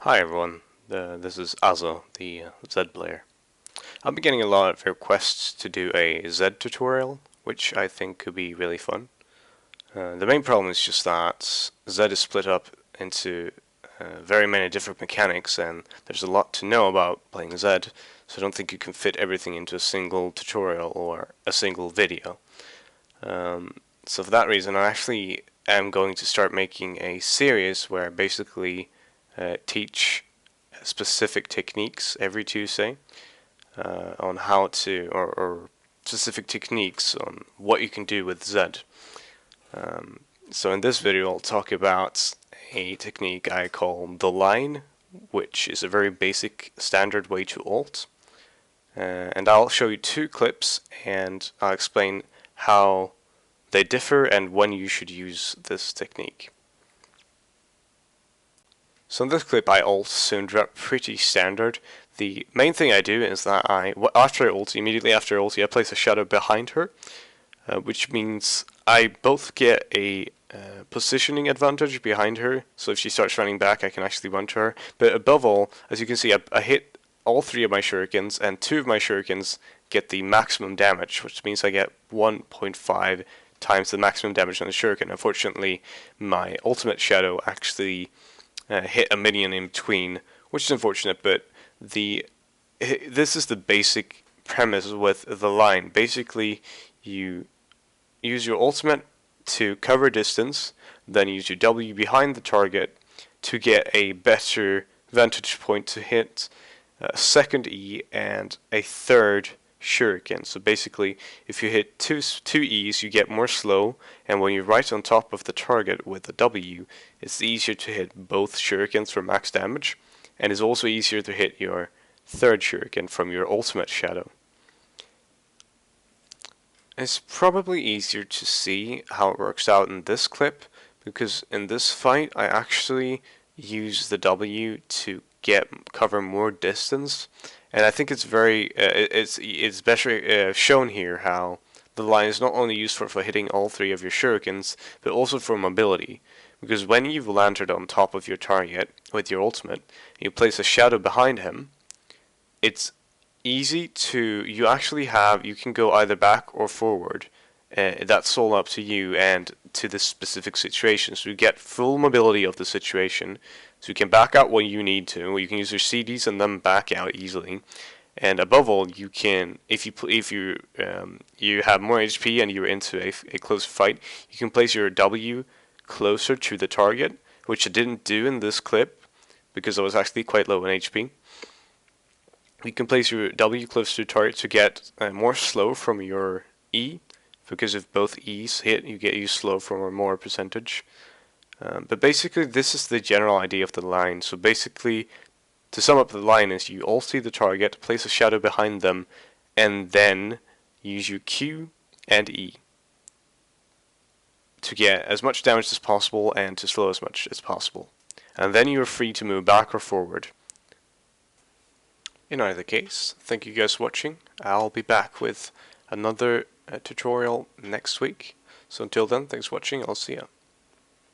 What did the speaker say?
Hi everyone, this is Azo, the Zed player. I've been getting a lot of requests to do a Zed tutorial, which I think could be really fun. The main problem is just that Zed is split up into very many different mechanics, and there's a lot to know about playing Zed, so I don't think you can fit everything into a single tutorial or a single video. So for that reason, I actually am going to start making a series where I basically teach specific techniques every Tuesday on how to, or specific techniques on what you can do with Zed. So in this video I'll talk about a technique I call the line, which is a very basic standard way to ult. And I'll show you two clips and I'll explain how they differ and when you should use this technique. So in this clip I ult Syndra pretty standard. The main thing I do is that after I ult, immediately after I ult, I place a shadow behind her, which means I both get a positioning advantage behind her, so if she starts running back I can actually run to her, but above all, as you can see, I hit all three of my shurikens, and two of my shurikens get the maximum damage, which means I get 1.5 times the maximum damage on the shuriken. Unfortunately, my ultimate shadow actually hit a minion in between, which is unfortunate, but this is the basic premise with the line. Basically, you use your ultimate to cover distance, then use your W behind the target to get a better vantage point to hit a second E and a third shuriken. So basically, if you hit two E's, you get more slow, and when you're right on top of the target with a W, it's easier to hit both shurikens for max damage, and it's also easier to hit your third shuriken from your ultimate shadow. It's probably easier to see how it works out in this clip, because in this fight I actually use the W to cover more distance, and I think it's very it's better shown here how the line is not only useful for hitting all three of your shurikens, but also for mobility. Because when you've landed on top of your target with your ultimate, you place a shadow behind him, it's easy to, you can go either back or forward. That's all up to you and to the specific situation. So you get full mobility of the situation. So you can back out when you need to, or you can use your CDs and then back out easily. And above all, you can, if you have more HP and you're into a close fight, you can place your W closer to the target, which I didn't do in this clip because I was actually quite low in HP. You can place your W close to the target to get more slow from your E, because if both E's hit, you get slow from a more percentage. But basically, this is the general idea of the line. So basically, to sum up the line is you ulti the target, place a shadow behind them, and then use your Q and E to get as much damage as possible and to slow as much as possible. And then you're free to move back or forward. In either case, thank you guys for watching. I'll be back with another tutorial next week. So until then, thanks for watching. I'll see ya.